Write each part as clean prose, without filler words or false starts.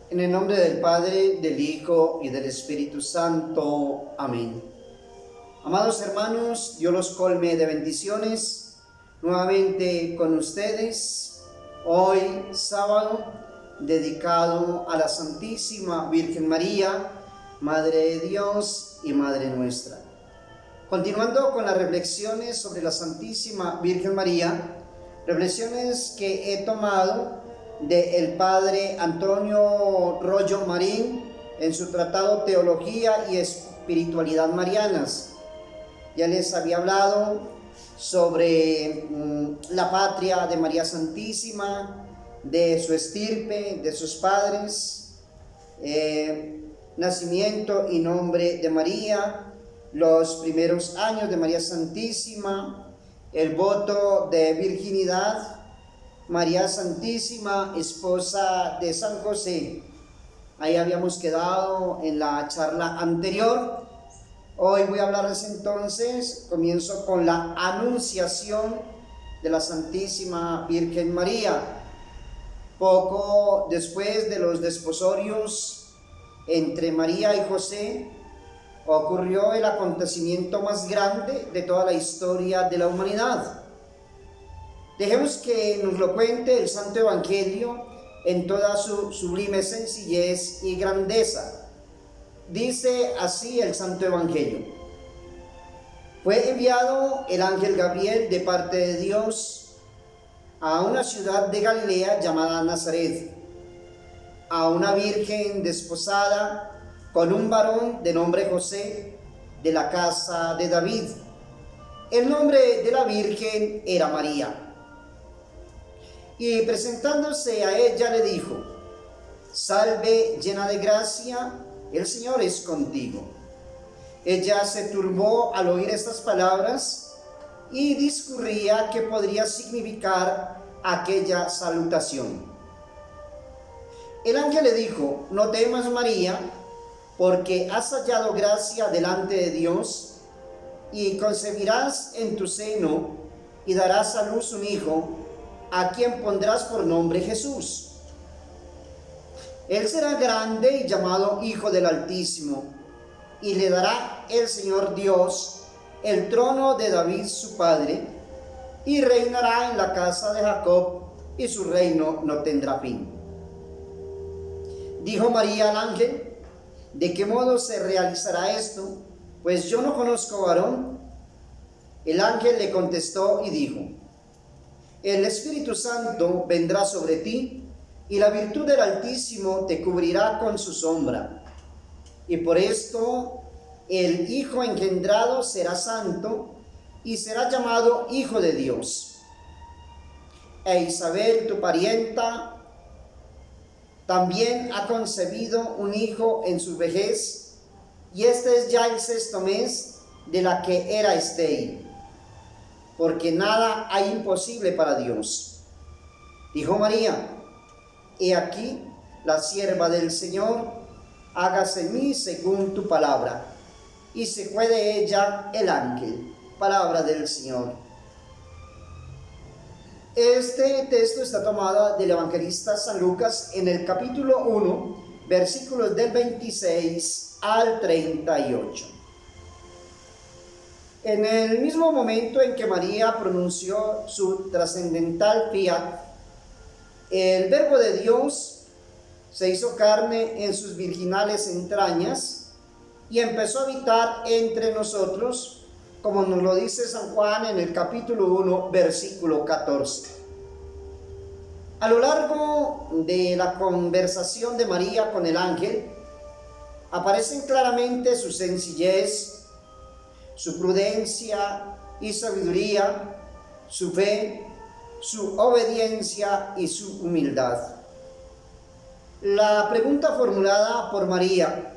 En el nombre del Padre, del Hijo y del Espíritu Santo. Amén. Amados hermanos, Dios los colme de bendiciones. Nuevamente con ustedes, hoy sábado, dedicado a la Santísima Virgen María, Madre de Dios y Madre nuestra. Continuando con las reflexiones sobre la Santísima Virgen María, reflexiones que he tomado del Padre Antonio Rollo Marín en su tratado Teología y Espiritualidad Marianas. Ya les había hablado sobre la patria de María Santísima, de su estirpe, de sus padres, nacimiento y nombre de María, los primeros años de María Santísima, el voto de virginidad, María Santísima, esposa de San José. Ahí habíamos quedado en la charla anterior. Hoy voy a hablarles entonces, comienzo con la anunciación de la Santísima Virgen María. Poco después de los desposorios entre María y José, ocurrió el acontecimiento más grande de toda la historia de la humanidad. Dejemos que nos lo cuente el Santo Evangelio en toda su sublime sencillez y grandeza. Dice así el Santo Evangelio: fue enviado el ángel Gabriel de parte de Dios a una ciudad de Galilea llamada Nazaret, a una virgen desposada con un varón de nombre José, de la casa de David. El nombre de la virgen era María. Y presentándose a ella le dijo: salve, llena de gracia, el Señor es contigo. Ella se turbó al oír estas palabras y discurría qué podría significar aquella salutación. El ángel le dijo: no temas, María, porque has hallado gracia delante de Dios, y concebirás en tu seno y darás a luz un hijo, a quien pondrás por nombre Jesús. Él será grande y llamado Hijo del Altísimo, y le dará el Señor Dios el trono de David su padre, y reinará en la casa de Jacob, y su reino no tendrá fin. Dijo María al ángel: ¿de qué modo se realizará esto? Pues yo no conozco varón. El ángel le contestó y dijo: el Espíritu Santo vendrá sobre ti, y la virtud del Altísimo te cubrirá con su sombra. Y por esto el Hijo engendrado será santo, y será llamado Hijo de Dios. E Isabel, tu parienta, también ha concebido un hijo en su vejez, y este es ya el 6º mes de la que era estéril, porque nada hay imposible para Dios. Dijo María: he aquí la sierva del Señor, hágase en mí según tu palabra. Y se fue de ella el ángel. Palabra del Señor. Este texto está tomado del evangelista San Lucas en el capítulo 1, versículos del 26 al 38. En el mismo momento en que María pronunció su trascendental fiat, el Verbo de Dios se hizo carne en sus virginales entrañas y empezó a habitar entre nosotros, como nos lo dice San Juan en el capítulo 1, versículo 14. A lo largo de la conversación de María con el ángel, aparecen claramente su sencillez, su prudencia y sabiduría, su fe, su obediencia y su humildad. La pregunta formulada por María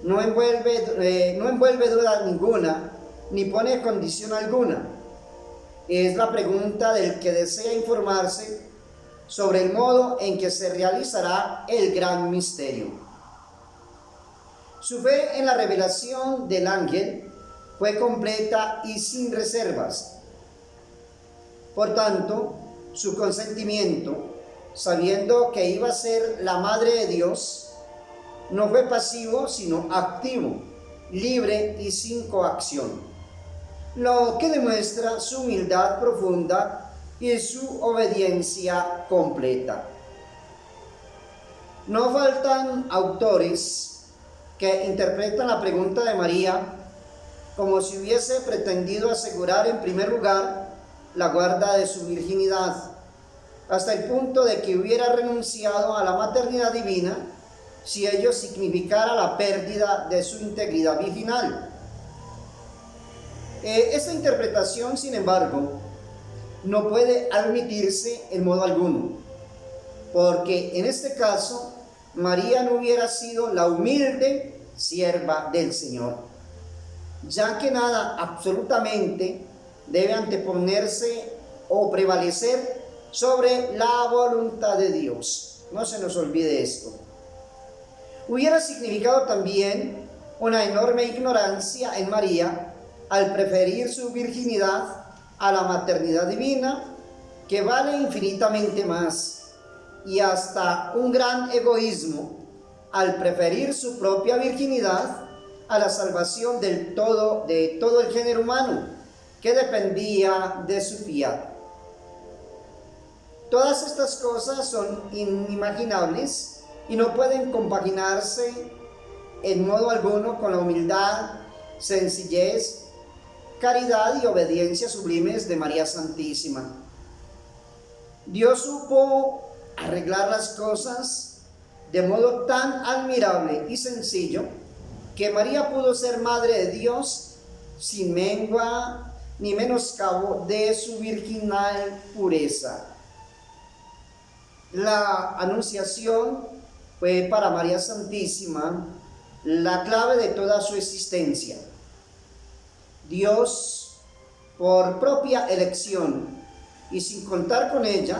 no envuelve duda ninguna, ni pone condición alguna. Es la pregunta del que desea informarse sobre el modo en que se realizará el gran misterio. Su fe en la revelación del ángel fue completa y sin reservas. Por tanto, su consentimiento sabiendo que iba a ser la madre de Dios, no fue pasivo, sino activo, libre y sin coacción, lo que demuestra su humildad profunda y su obediencia completa. No faltan autores que interpretan la pregunta de María como si hubiese pretendido asegurar en primer lugar la guarda de su virginidad, hasta el punto de que hubiera renunciado a la maternidad divina si ello significara la pérdida de su integridad virginal. Esta interpretación, sin embargo, no puede admitirse en modo alguno, porque en este caso María no hubiera sido la humilde sierva del Señor, ya que nada absolutamente debe anteponerse o prevalecer sobre la voluntad de Dios. No se nos olvide esto. Hubiera significado también una enorme ignorancia en María al preferir su virginidad a la maternidad divina, que vale infinitamente más, y hasta un gran egoísmo al preferir su propia virginidad a la salvación de todo el género humano, que dependía de su fiat. Todas estas cosas son inimaginables y no pueden compaginarse en modo alguno con la humildad, sencillez, caridad y obediencia sublimes de María Santísima. Dios supo arreglar las cosas de modo tan admirable y sencillo que María pudo ser madre de Dios sin mengua ni menoscabo de su virginal pureza. La anunciación fue para María Santísima la clave de toda su existencia. Dios, por propia elección y sin contar con ella,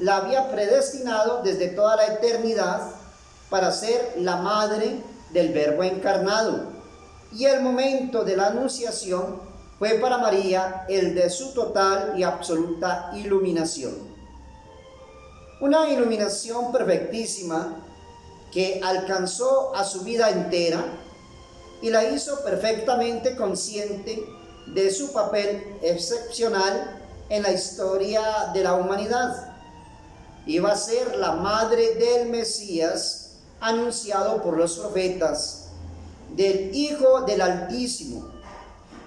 la había predestinado desde toda la eternidad para ser la madre del Verbo encarnado. Y el momento de la anunciación fue para María el de su total y absoluta iluminación. Una iluminación perfectísima que alcanzó a su vida entera y la hizo perfectamente consciente de su papel excepcional en la historia de la humanidad. Iba a ser la madre del Mesías anunciado por los profetas, del Hijo del Altísimo,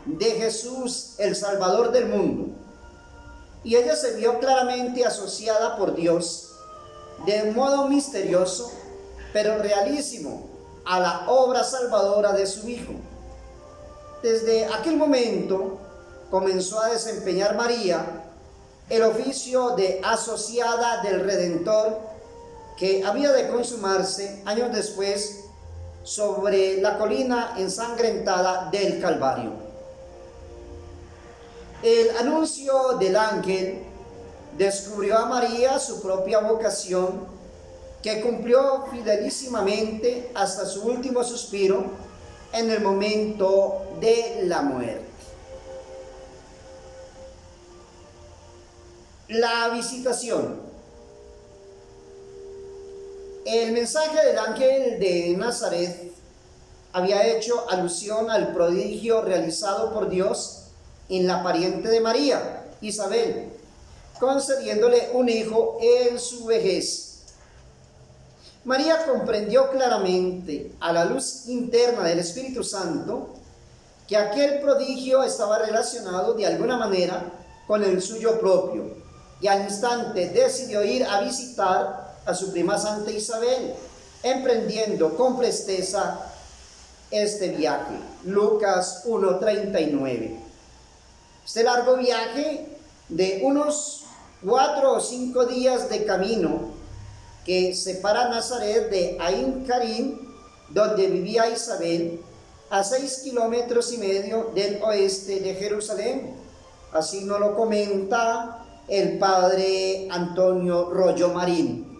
de Jesús, el Salvador del mundo. Y ella se vio claramente asociada por Dios de modo misterioso, pero realísimo, a la obra salvadora de su Hijo. Desde aquel momento comenzó a desempeñar María el oficio de asociada del Redentor, que había de consumarse años después sobre la colina ensangrentada del Calvario. El anuncio del ángel descubrió a María su propia vocación, que cumplió fidelísimamente hasta su último suspiro en el momento de la muerte. La visitación. El mensaje del ángel de Nazaret había hecho alusión al prodigio realizado por Dios en la pariente de María, Isabel, concediéndole un hijo en su vejez. María comprendió claramente, a la luz interna del Espíritu Santo, que aquel prodigio estaba relacionado de alguna manera con el suyo propio, y al instante decidió ir a visitar a su prima Santa Isabel, emprendiendo con presteza este viaje. Lucas 1:39. Este largo viaje de unos 4 o 5 días de camino que separa Nazaret de Ain Karim, donde vivía Isabel, a 6,5 kilómetros del oeste de Jerusalén. Así nos lo comenta el padre Antonio Rollo Marín.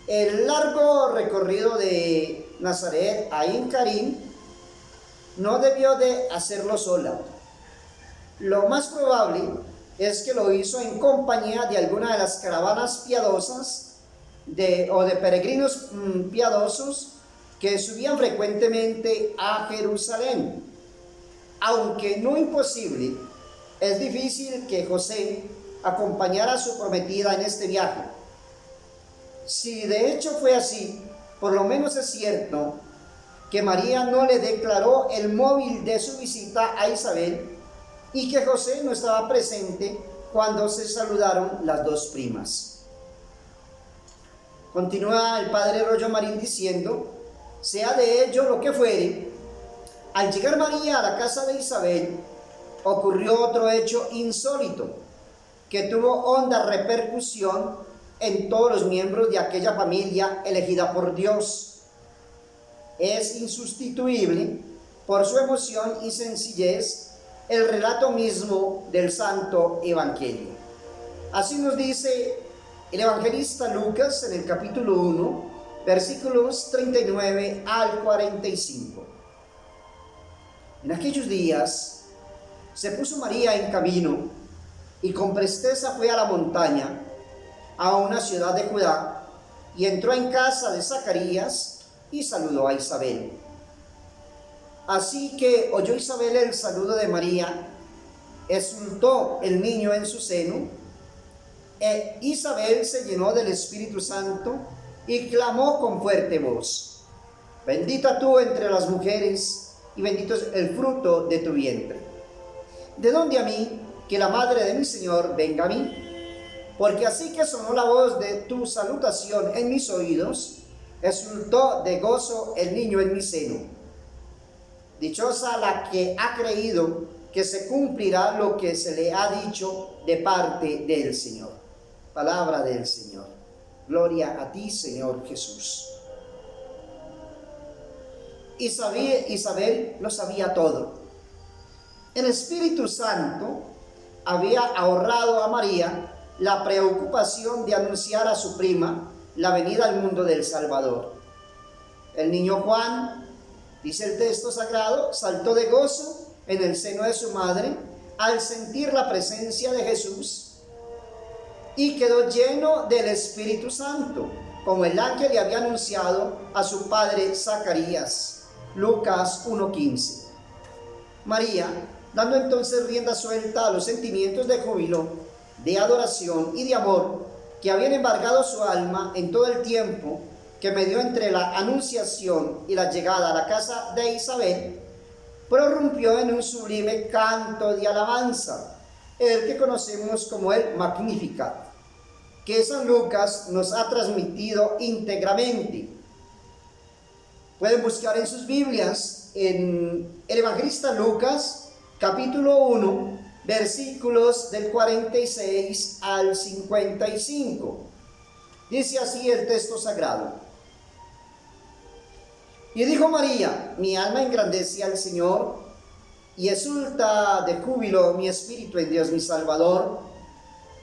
El largo recorrido de Nazaret a Ain Karim no debió de hacerlo sola. Lo más probable es que lo hizo en compañía de alguna de las caravanas piadosas o de peregrinos piadosos que subían frecuentemente a Jerusalén. Aunque no imposible, es difícil que José acompañara a su prometida en este viaje. Si de hecho fue así, por lo menos es cierto que María no le declaró el móvil de su visita a Isabel y que José no estaba presente cuando se saludaron las dos primas. Continúa el padre Rollo Marín diciendo: sea de ello lo que fuere, al llegar María a la casa de Isabel, ocurrió otro hecho insólito que tuvo honda repercusión en todos los miembros de aquella familia elegida por Dios. Es insustituible por su emoción y sencillez el relato mismo del Santo Evangelio. Así nos dice el evangelista Lucas en el capítulo 1, versículos 39 al 45. En aquellos días se puso María en camino y con presteza fue a la montaña, a una ciudad de Judá, y entró en casa de Zacarías y saludó a Isabel. Así que oyó Isabel el saludo de María, exultó el niño en su seno, e Isabel se llenó del Espíritu Santo y clamó con fuerte voz: bendita tú entre las mujeres, y bendito es el fruto de tu vientre. ¿De dónde a mí que la madre de mi Señor venga a mí? Porque así que sonó la voz de tu salutación en mis oídos, exultó de gozo el niño en mi seno. Dichosa la que ha creído que se cumplirá lo que se le ha dicho de parte del Señor. Palabra del Señor. Gloria a ti, Señor Jesús. Isabel lo sabía todo. El Espíritu Santo había ahorrado a María la preocupación de anunciar a su prima la venida al mundo del Salvador. El niño Juan, dice el texto sagrado, saltó de gozo en el seno de su madre al sentir la presencia de Jesús y quedó lleno del Espíritu Santo, como el ángel le había anunciado a su padre Zacarías. Lucas 1:15. María, dando entonces rienda suelta a los sentimientos de júbilo, de adoración y de amor que habían embargado su alma en todo el tiempo que medió entre la anunciación y la llegada a la casa de Isabel, prorrumpió en un sublime canto de alabanza, el que conocemos como el Magnificat, que San Lucas nos ha transmitido íntegramente. Pueden buscar en sus Biblias en el evangelista Lucas, capítulo 1, versículos del 46 al 55. Dice así el texto sagrado: y dijo María: mi alma engrandece al Señor, y exulta de júbilo mi espíritu en Dios mi Salvador,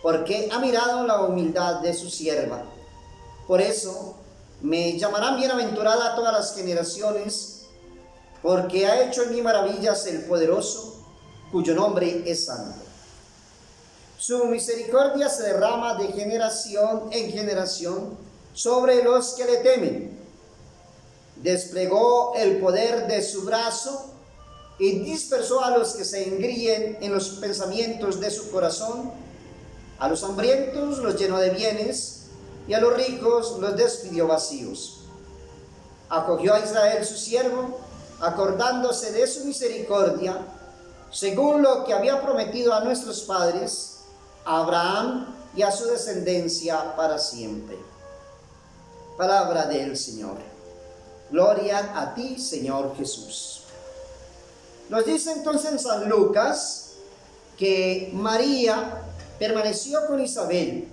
porque ha mirado la humildad de su sierva. Por eso me llamarán bienaventurada todas las generaciones, porque ha hecho en mí maravillas el poderoso, cuyo nombre es santo. Su misericordia se derrama de generación en generación sobre los que le temen. Desplegó el poder de su brazo y dispersó a los que se engríen en los pensamientos de su corazón. A los hambrientos los llenó de bienes, y a los ricos los despidió vacíos. Acogió a Israel su siervo, acordándose de su misericordia, según lo que había prometido a nuestros padres, a Abraham y a su descendencia para siempre. Palabra del Señor. Gloria a ti, Señor Jesús. Nos dice entonces San Lucas que María permaneció con Isabel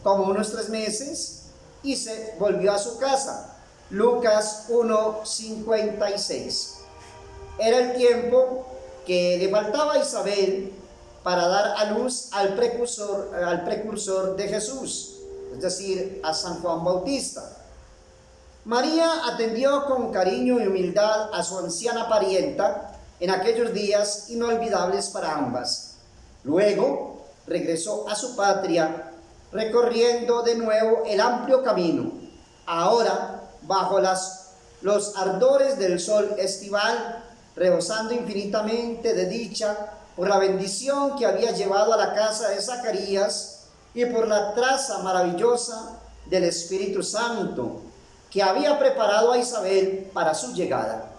como unos 3 meses y se volvió a su casa. Lucas 1:56. Era el tiempo que le faltaba a Isabel para dar a luz al precursor de Jesús, es decir, a San Juan Bautista. María atendió con cariño y humildad a su anciana parienta en aquellos días inolvidables para ambas. Luego regresó a su patria, recorriendo de nuevo el amplio camino, ahora bajo los ardores del sol estival, rebosando infinitamente de dicha por la bendición que había llevado a la casa de Zacarías y por la traza maravillosa del Espíritu Santo que había preparado a Isabel para su llegada.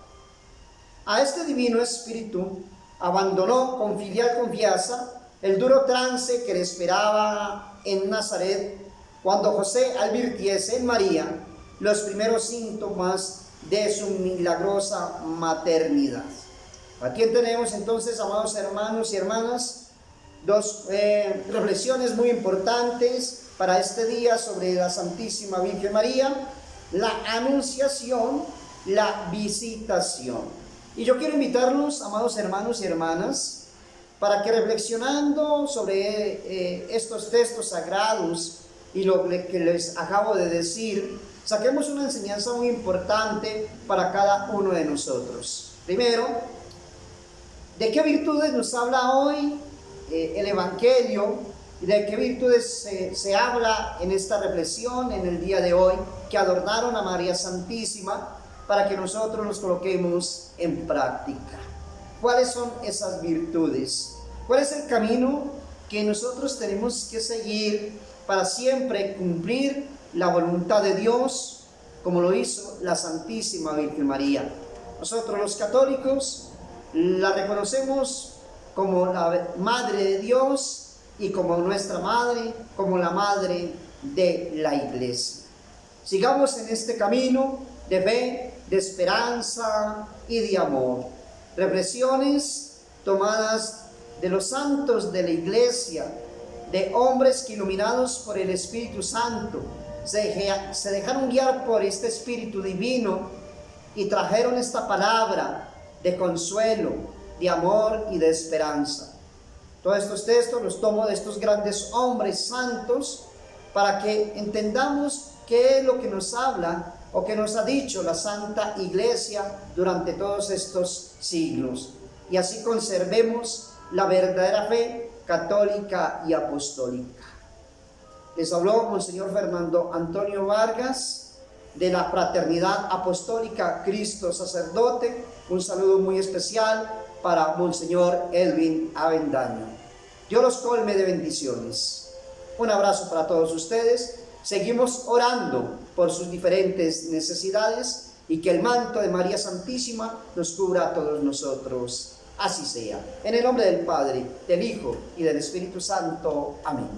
A este divino Espíritu abandonó con filial confianza el duro trance que le esperaba en Nazaret cuando José advirtiese en María los primeros síntomas de su milagrosa maternidad. Aquí tenemos entonces, amados hermanos y hermanas, dos reflexiones muy importantes para este día sobre la Santísima Virgen María: la anunciación, la visitación. Y yo quiero invitarlos, amados hermanos y hermanas, para que reflexionando sobre estos textos sagrados y lo que les acabo de decir, saquemos una enseñanza muy importante para cada uno de nosotros. Primero, ¿de qué virtudes nos habla hoy el Evangelio? ¿De qué virtudes se habla en esta reflexión, en el día de hoy, que adornaron a María Santísima para que nosotros nos coloquemos en práctica? ¿Cuáles son esas virtudes? ¿Cuál es el camino que nosotros tenemos que seguir para siempre cumplir la voluntad de Dios, como lo hizo la Santísima Virgen María? Nosotros los católicos la reconocemos como la Madre de Dios y como nuestra Madre, como la Madre de la Iglesia. Sigamos en este camino de fe, de esperanza y de amor. Reflexiones tomadas de los santos de la Iglesia, de hombres que, iluminados por el Espíritu Santo, se dejaron guiar por este Espíritu Divino y trajeron esta palabra de consuelo, de amor y de esperanza. Todos estos textos los tomo de estos grandes hombres santos para que entendamos qué es lo que nos habla o que nos ha dicho la Santa Iglesia durante todos estos siglos, y así conservemos la verdadera fe católica y apostólica. Les habló Monseñor Fernando Antonio Vargas de la Fraternidad Apostólica Cristo Sacerdote. Un saludo muy especial para Monseñor Elvin Avendaño. Dios los colme de bendiciones. Un abrazo para todos ustedes. Seguimos orando por sus diferentes necesidades y que el manto de María Santísima nos cubra a todos nosotros. Así sea. En el nombre del Padre, del Hijo y del Espíritu Santo. Amén.